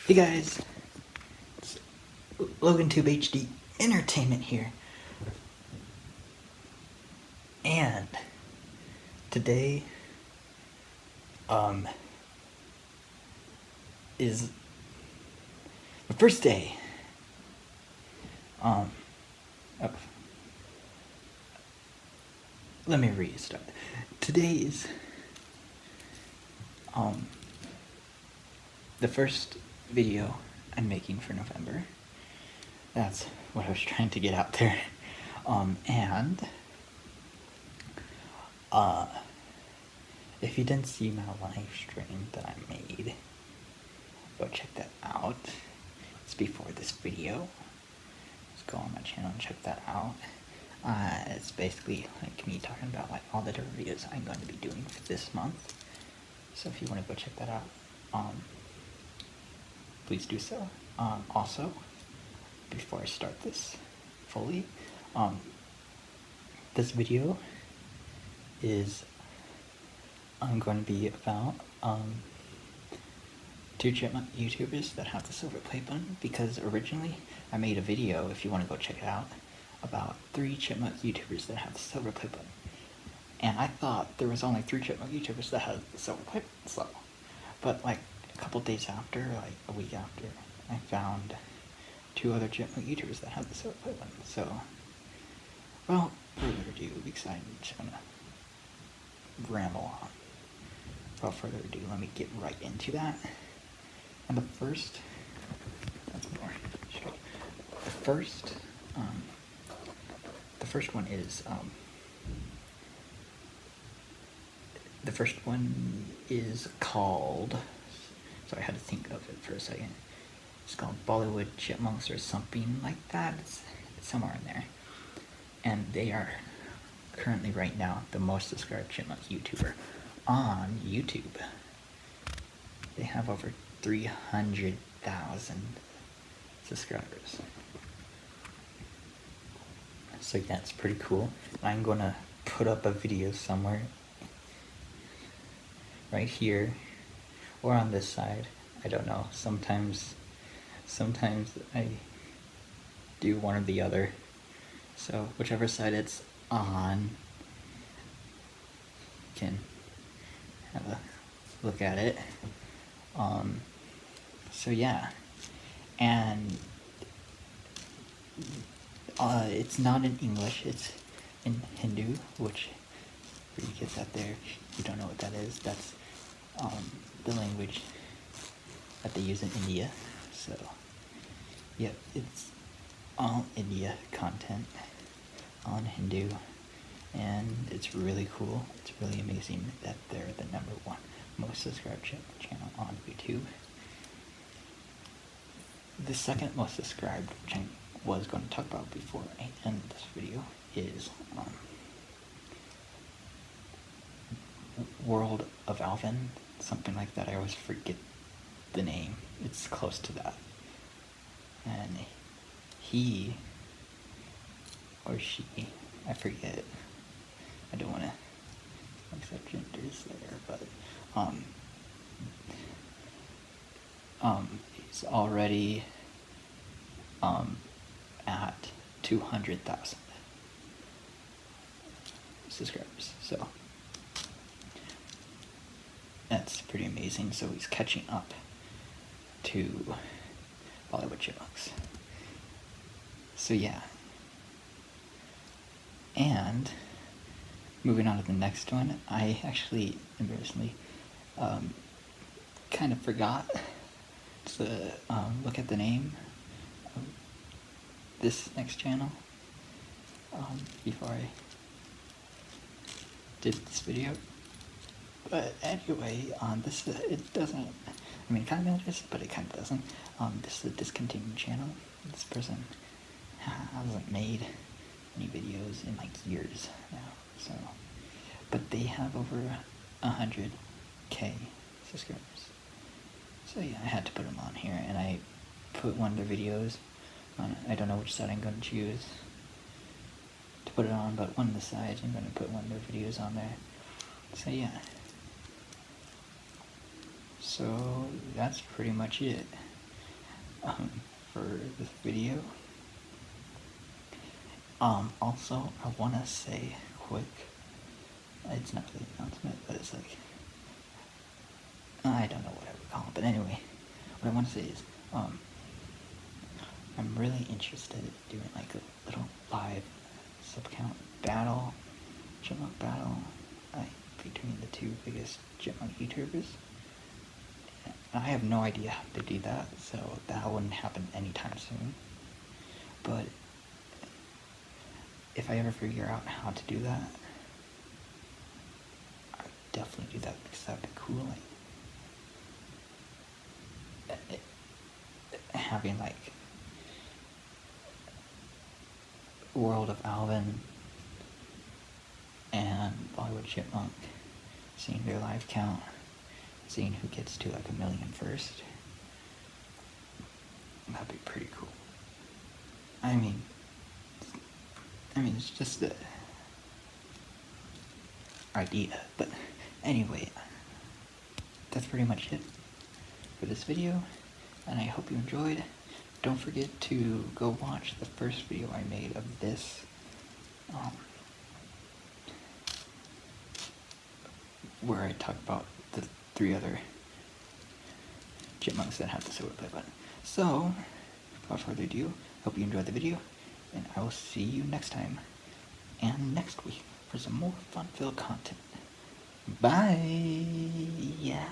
Hey guys, it's LoganTubeHD Entertainment here, and today is the first day of, let me restart. Today is the first video I'm making for November. That's what I was trying to get out there. If you didn't see my live stream that I made, go check that out. It's before this video. Just go on my channel and check that out. It's basically like me talking about like all the different videos I'm going to be doing for this month. So if you want to go check that out, please do so. Also, before I start this fully, this video is going to be about two Chipmunk YouTubers that have the silver play button, because originally I made a video, if you want to go check it out, about 3 Chipmunk YouTubers that have the silver play button. And I thought there was only 3 Chipmunk YouTubers that had the silver play button, so. But like a couple days after, like a week after, I found 2 other Chipmunk YouTubers that had the silver play button. So, well, further ado, because I'm just gonna ramble on. Without further ado, let me get right into that. And the first one is called, so I had to think of it for a second. It's called Bollywood Chipmunks or something like that. It's somewhere in there. And they are currently right now the most subscribed Chipmunk YouTuber on YouTube. They have over 300,000 subscribers. So yeah, it's pretty cool. I'm gonna put up a video somewhere right here or on this side. I don't know. Sometimes I do one or the other. So whichever side it's on, you can have a look at it. So yeah, and it's not in English, it's in Hindu, which for you kids out there who don't know what that is, that's the language that they use in India. So yep, it's all India content on Hindu, and it's really cool. It's really amazing that they're the #1 most subscribed channel on YouTube. The second most subscribed, which I was going to talk about before I end this video, is World of Alvin, something like that. I always forget the name. It's close to that. And he or she, I forget. I don't want to accept genders there, but he's already at 200,000 subscribers, so that's pretty amazing. So he's catching up to Bollywood Chipmunks. So yeah, and moving on to the next one, I actually embarrassingly kind of forgot to look at the name of this next channel before I did this video. But anyway, this it doesn't, I mean, it kind of is, but it kind of doesn't. This is a discontinued channel. This person hasn't made any videos in like years now, so, but they have over 100K subscribers. So yeah, I had to put them on here, and I put one of their videos on. I don't know which side I'm going to choose to put it on, but one of the sides I'm going to put one of their videos on there. So yeah. So that's pretty much it. for this video. Also, I want to say quick, it's not really an announcement, but it's like, I don't know what I would call it, but anyway, what I want to say is, I'm really interested in doing like a little live sub-count battle, Chipmunk battle, between the two biggest Chipmunk YouTubers. I have no idea how to do that, so that wouldn't happen anytime soon. But if I ever figure out how to do that, I'd definitely do that because that'd be cool. Like, having like World of Alvin and Bollywood Chipmunk, seeing their live count, seeing who gets to like 1 million first. That'd be pretty cool. I mean, it's just the idea. But anyway, that's pretty much it for this video, and I hope you enjoyed. Don't forget to go watch the first video I made of this. Where I talk about the 3 other chipmunks that have the silver play button. So, without further ado, hope you enjoyed the video, and I will see you next time and next week for some more fun-filled content. Bye! Yeah.